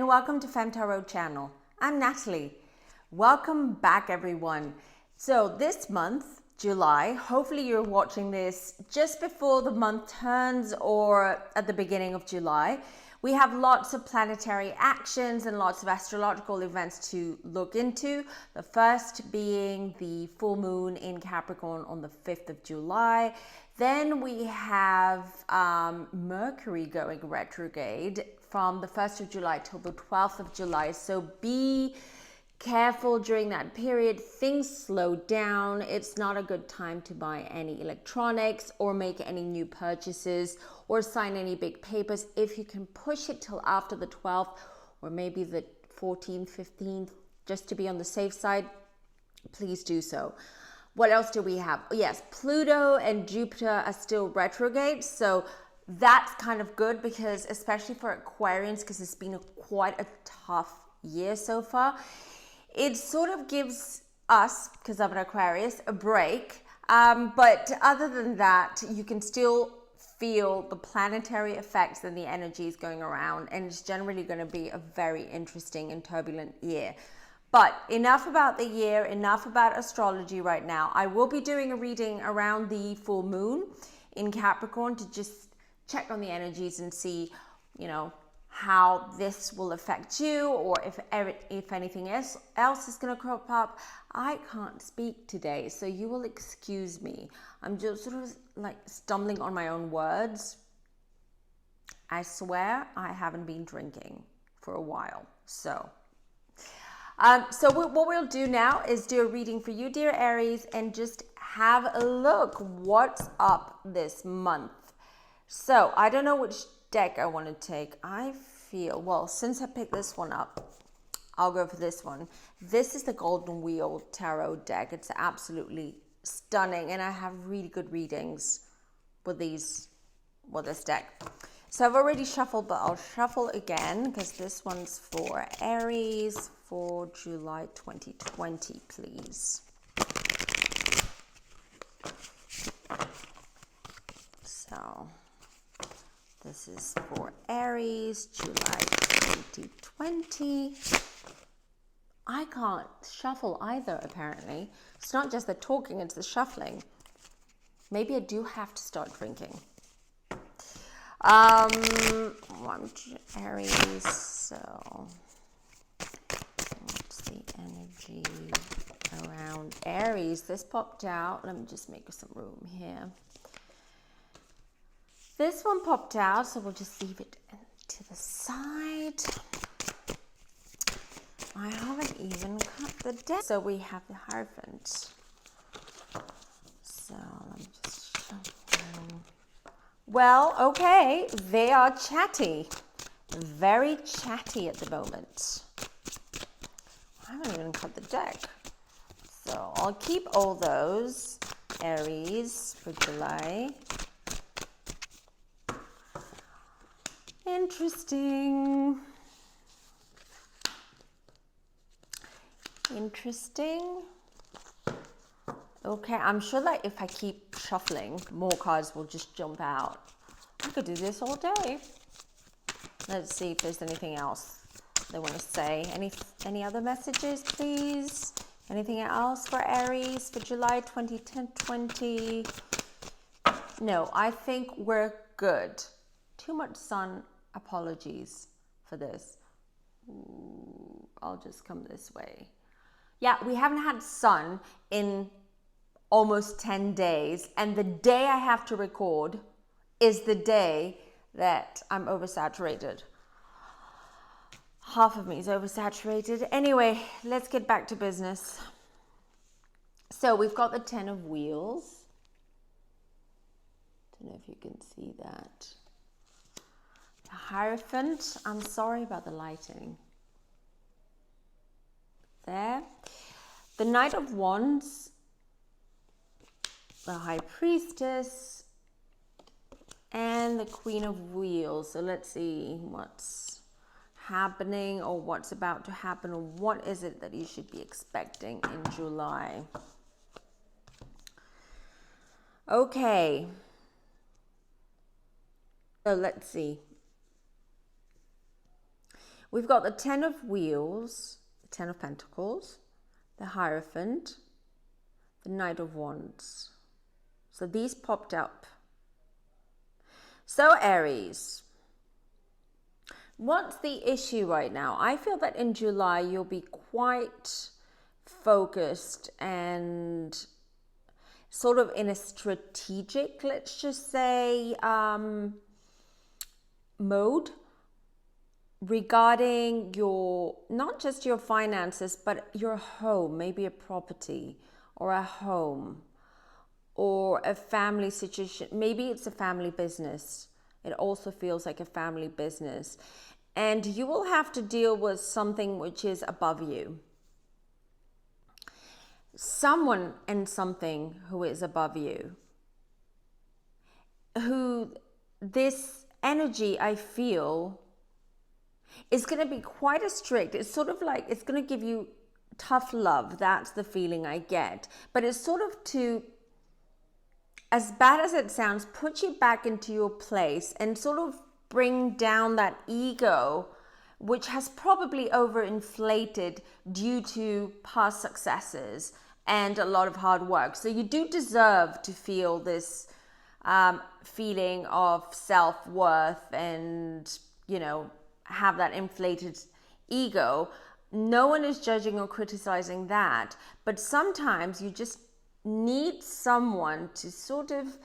welcome to FEMME Tarot channel. I'm Natalie. Welcome back everyone. So this month, July, hopefully you're watching this just before the month turns or at the beginning of July. We have lots of planetary actions and lots of astrological events to look into. The first being the full moon in Capricorn on the 5th of July. Then we have Mercury going retrograde from the 1st of July till the 12th of July. So be careful during that period. Things slow down. It's not a good time to buy any electronics or make any new purchases or sign any big papers. If you can push it till after the 12th or maybe the 14th, 15th, just to be on the safe side, please do so. What else do we have? Yes, Pluto and Jupiter are still retrograde. So that's kind of good because especially for Aquarians, because it's been quite a tough year so far. It sort of gives us, because I'm an Aquarius, a break. But other than that, you can still feel the planetary effects and the energies going around. And it's generally going to be a very interesting and turbulent year. But enough about the year, enough about astrology right now. I will be doing a reading around the full moon in Capricorn to just check on the energies and see, how this will affect you, or if anything else is going to crop up. I can't speak today, so you will excuse me. I'm just sort of like stumbling on my own words. I swear I haven't been drinking for a while. So what we'll do now is do a reading for you, dear Aries, and just have a look what's up this month. So I don't know which deck I want to take. I feel, well, since I picked this one up, I'll go for this one. This is the Golden Wheel Tarot deck. It's absolutely stunning, and I have really good readings with this deck. So I've already shuffled, but I'll shuffle again because this one's for Aries for July 2020, please. So this is for Aries, July 2020. I can't shuffle either, apparently. It's not just the talking, it's the shuffling. Maybe I do have to start drinking. Aries, so what's the energy around Aries? This popped out. Let me just make some room here. This one popped out, so we'll just leave it to the side. I haven't even cut the deck. So we have the Hierophant. So let me just shuffle. Well, okay, they are chatty. Very chatty at the moment. I haven't even cut the deck. So I'll keep all those. Aries for July. Interesting. Okay, I'm sure that if I keep shuffling, more cards will just jump out. I could do this all day. Let's see if there's anything else they want to say. Any other messages, please? Anything else for Aries for July 2020? No, I think we're good. Too much sun. Apologies for this. Ooh, I'll just come this way. Yeah, we haven't had sun in almost 10 days. And the day I have to record is the day that I'm oversaturated. Half of me is oversaturated. Anyway, let's get back to business. So we've got the 10 of Wheels. Don't know if you can see that. The Hierophant. I'm sorry about the lighting. There. The Knight of Wands. The High Priestess. And the Queen of Wheels. So let's see what's happening or what's about to happen, or what is it that you should be expecting in July. Okay. So let's see. We've got the Ten of Wheels, the Ten of Pentacles, the Hierophant, the Knight of Wands. So these popped up. So Aries, what's the issue right now? I feel that in July you'll be quite focused and sort of in a strategic, let's just say, mode regarding your, not just your finances, but your home, maybe a property or a home or a family situation. Maybe it's a family business. It also feels like a family business. And you will have to deal with something which is above you. Someone and something who is above you. Who this energy, I feel, is going to be quite a strict. It's sort of like, it's going to give you tough love. That's the feeling I get. But it's sort of to, as bad as it sounds, put you back into your place and sort of bring down that ego, which has probably overinflated due to past successes and a lot of hard work. So you do deserve to feel this feeling of self-worth and, you know, have that inflated ego. No one is judging or criticizing that, but sometimes you just need someone to sort of,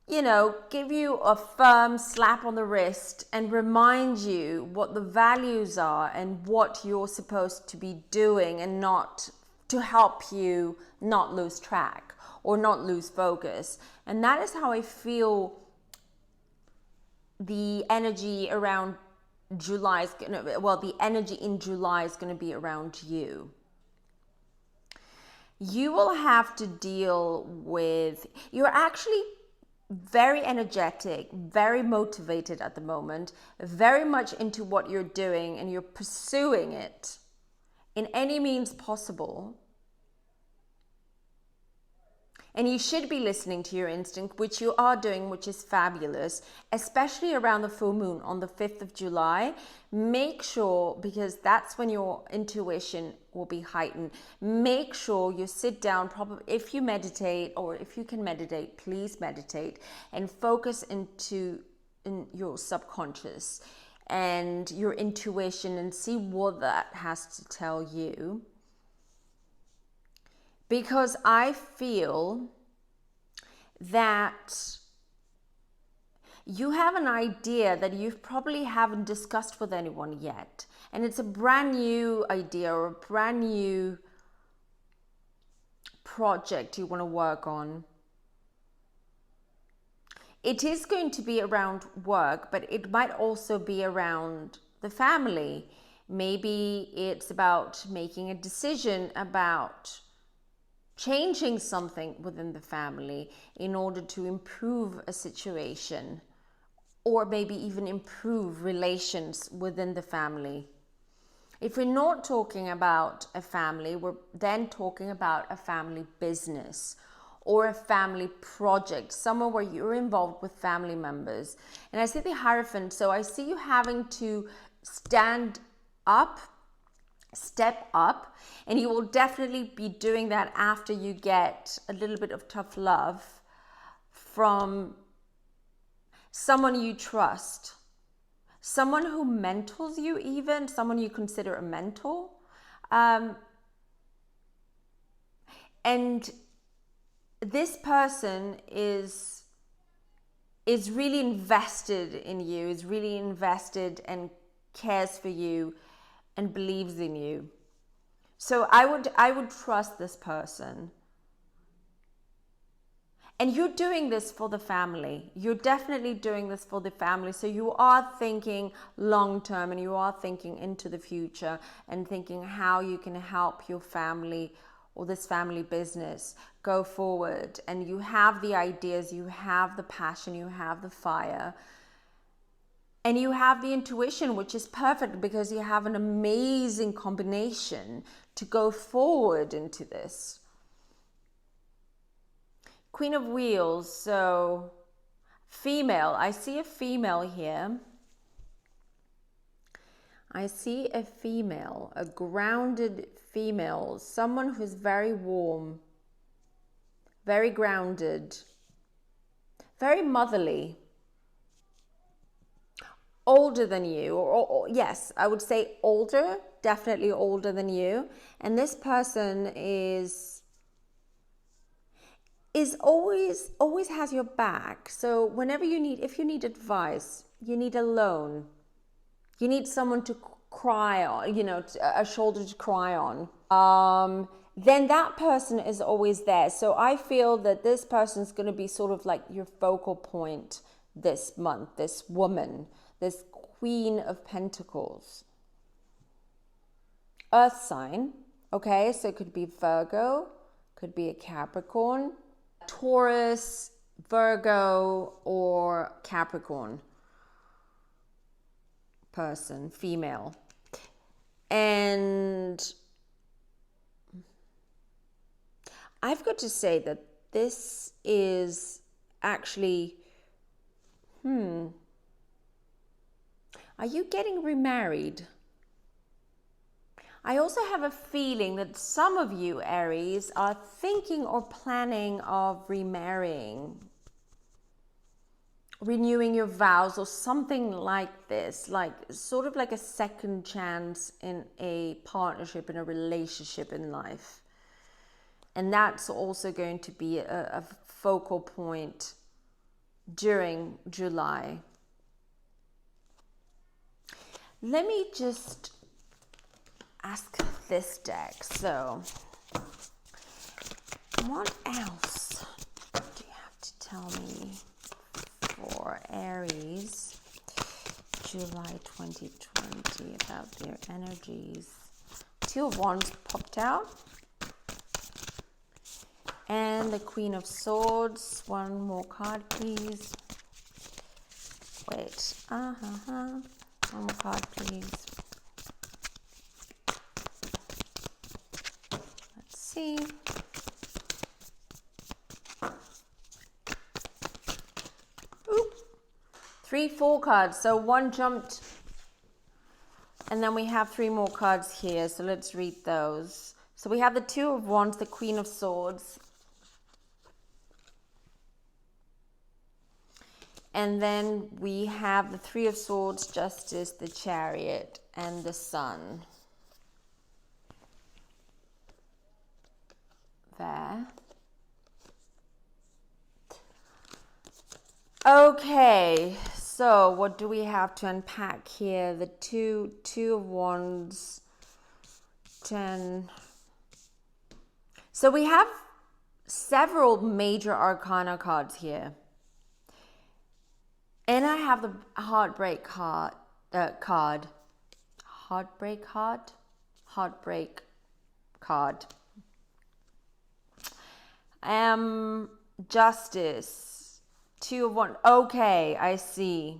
you know, give you a firm slap on the wrist and remind you what the values are and what you're supposed to be doing, and not to help you not lose track or not lose focus. And that is how I feel the energy around July is going to, well, the energy in July is going to be around you. You will have to deal with, you're actually very energetic, very motivated at the moment, very much into what you're doing, and you're pursuing it in any means possible. And you should be listening to your instinct, which you are doing, which is fabulous, especially around the full moon on the 5th of July. Make sure, because that's when your intuition will be heightened, make sure you sit down, probably if you meditate, or if you can meditate, please meditate and focus in your subconscious and your intuition and see what that has to tell you. Because I feel that you have an idea that you probably haven't discussed with anyone yet. And it's a brand new idea or a brand new project you want to work on. It is going to be around work, but it might also be around the family. Maybe it's about making a decision about changing something within the family in order to improve a situation, or maybe even improve relations within the family. If we're not talking about a family, we're then talking about a family business or a family project, somewhere where you're involved with family members. And I see the Hierophant, so I see you having to stand up, step up, and you will definitely be doing that after you get a little bit of tough love from someone you trust, someone who mentors you, even someone you consider a mentor. And this person is really invested in you, is really invested and cares for you and believes in you. So I would trust this person. And you're doing this for the family. You're definitely doing this for the family. So you are thinking long term, and you are thinking into the future and thinking how you can help your family or this family business go forward. And you have the ideas, you have the passion, you have the fire. And you have the intuition, which is perfect because you have an amazing combination to go forward into this. Queen of Wheels, so female. I see a female here. I see a female, a grounded female, someone who's very warm, very grounded, very motherly, older than you, or yes, I would say older, definitely older than you. And this person is always has your back. So whenever you need, if you need advice, you need a loan, you need someone to cry on, you know, a shoulder to cry on, then that person is always there. So I feel that this person is going to be sort of like your focal point this month, this woman, this Queen of Pentacles. Earth sign, okay? So it could be Virgo, could be a Capricorn, Taurus, Virgo, or Capricorn person, female. And I've got to say that this is actually, are you getting remarried? I also have a feeling that some of you, Aries, are thinking or planning of remarrying, renewing your vows or something like this, like sort of like a second chance in a partnership, in a relationship in life. And that's also going to be a focal point during July. Let me just ask this deck. So, what else do you have to tell me for Aries, July 2020, about their energies? Two of Wands popped out. And the Queen of Swords. One more card, please. Wait. One more card, please. Let's see. Oop. 3, 4 cards. So one jumped. And then we have 3 more cards here. So let's read those. So we have the Two of Wands, the Queen of Swords. And then we have the Three of Swords, Justice, the Chariot, and the Sun. There. Okay, so what do we have to unpack here? The two of Wands, 10. So we have several major arcana cards here. And I have the heartbreak card. Heartbreak card. Justice. 2 of Wands. Okay, I see.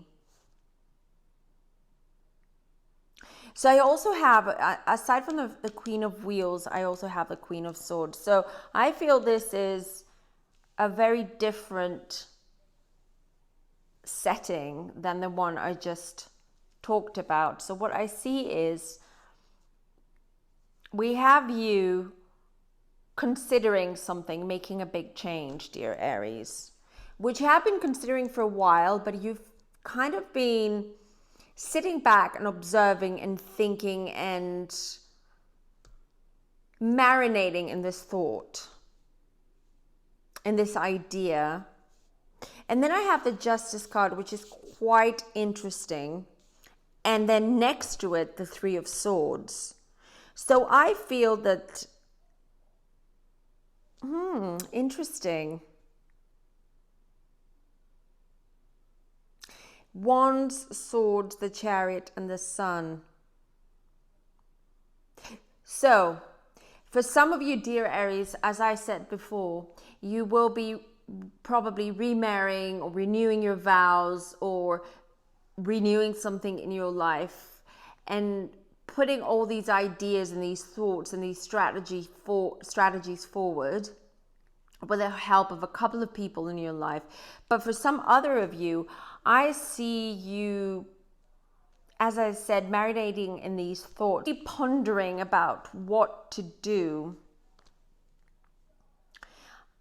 So I also have, aside from the Queen of Wheels, I also have the Queen of Swords. So I feel this is a very different setting than the one I just talked about. So what I see is we have you considering something, making a big change, dear Aries, which you have been considering for a while, but you've kind of been sitting back and observing and thinking and marinating in this thought, in this idea. And then I have the Justice card, which is quite interesting. And then next to it, the Three of Swords. So I feel that, interesting. Wands, Swords, the Chariot, and the Sun. So, for some of you, dear Aries, as I said before, you will be probably remarrying or renewing your vows or renewing something in your life and putting all these ideas and these thoughts and these strategies forward with the help of a couple of people in your life. But for some other of you, I see you as I said, marinating in these thoughts, pondering about what to do,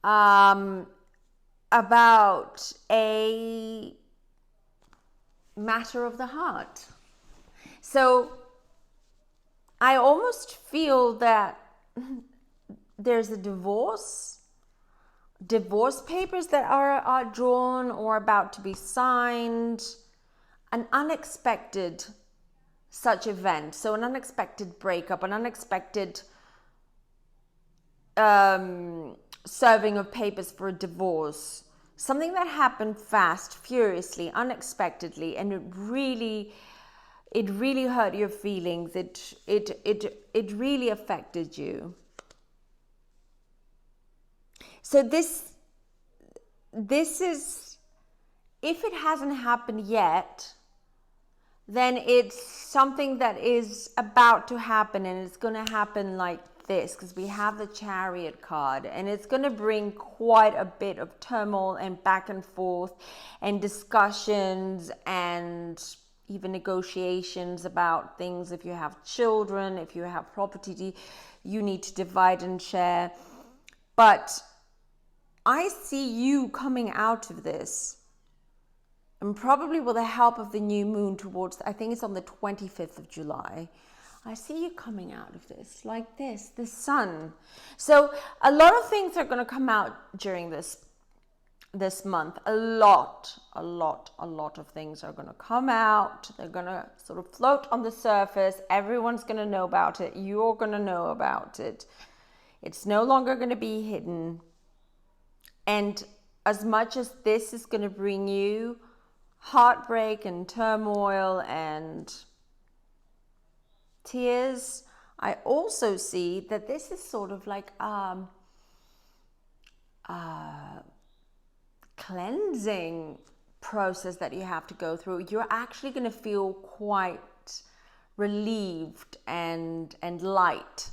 about a matter of the heart. So I almost feel that there's a divorce papers that are drawn or about to be signed, an unexpected such event. So an unexpected breakup, an unexpected serving of papers for a divorce, something that happened fast, furiously, unexpectedly, and it really hurt your feelings. It really affected you. So this is, if it hasn't happened yet, then it's something that is about to happen, and it's going to happen like this, because we have the Chariot card, and it's going to bring quite a bit of turmoil and back and forth and discussions and even negotiations about things. If you have children, if you have property, you need to divide and share. But I see you coming out of this, and probably with the help of the new moon towards, I think it's on the 25th of July. I see you coming out of this like this, the sun. So a lot of things are going to come out during this month. A lot of things are going to come out. They're going to sort of float on the surface. Everyone's going to know about it. You're going to know about it. It's no longer going to be hidden. And as much as this is going to bring you heartbreak and turmoil and tears, I also see that this is sort of like cleansing process that you have to go through. You're actually going to feel quite relieved and light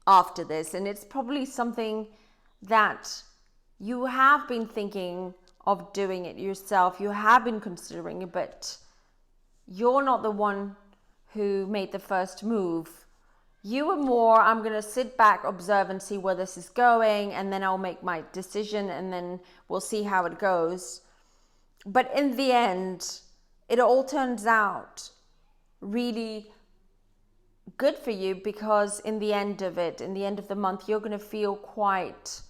after this, and it's probably something that you have been thinking of doing it yourself. You have been considering it, but you're not the one who made the first move. You were more, I'm going to sit back, observe, and see where this is going, and then I'll make my decision, and then we'll see how it goes. But in the end, it all turns out really good for you, because in the end of it, in the end of the month, you're going to feel quite,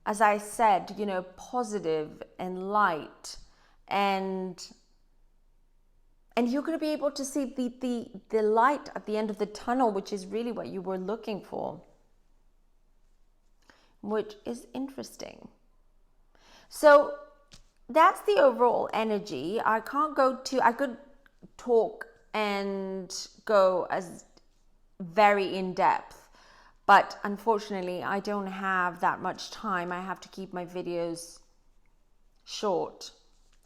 as I said, positive and light, and you're going to be able to see the light at the end of the tunnel, which is really what you were looking for, which is interesting. So that's the overall energy. I could talk and go as very in depth, but unfortunately I don't have that much time. I have to keep my videos short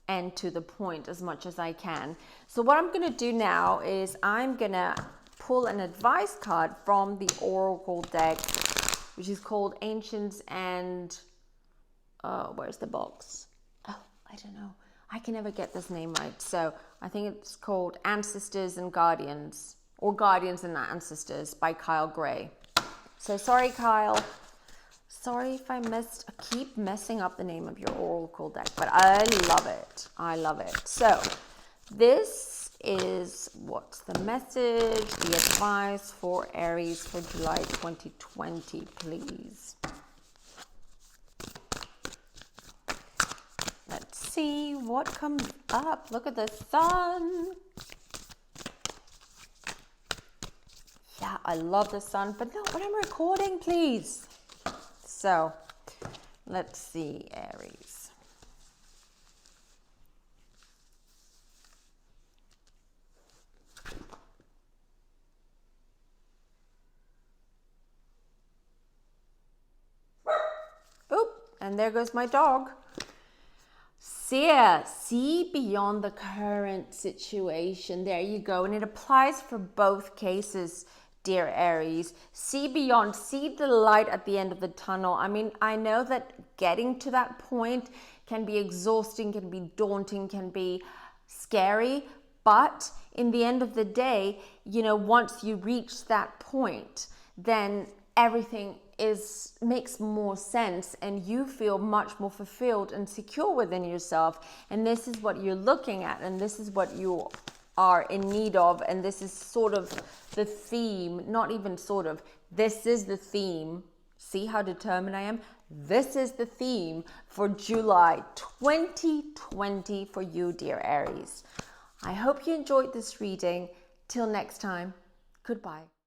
and to the point as much as I can. So what I'm going to do now is I'm going to pull an advice card from the Oracle deck, which is called Ancients and where's the box? Oh, I don't know. I can never get this name right. So I think it's called Ancestors and Guardians, or Guardians and Ancestors by Kyle Gray. So sorry, Kyle. Sorry if I keep messing up the name of your Oracle deck, but I love it. I love it. So this is what's the message, the advice for Aries for July 2020, please. Let's see what comes up. Look at the sun. Yeah, I love the sun, but not when I'm recording, please. So let's see, Aries. Oop, and there goes my dog. See beyond the current situation. There you go. And it applies for both cases, dear Aries. See beyond, see the light at the end of the tunnel. I mean, I know that getting to that point can be exhausting, can be daunting, can be scary, But in the end of the day, you know, once you reach that point, then everything makes more sense and you feel much more fulfilled and secure within yourself. And this is what you're looking at, and this is what you are in need of. And this is sort of the theme, not even sort of, this is the theme. See how determined I am? This is the theme for July 2020 for you, dear Aries. I hope you enjoyed this reading. Till next time, goodbye.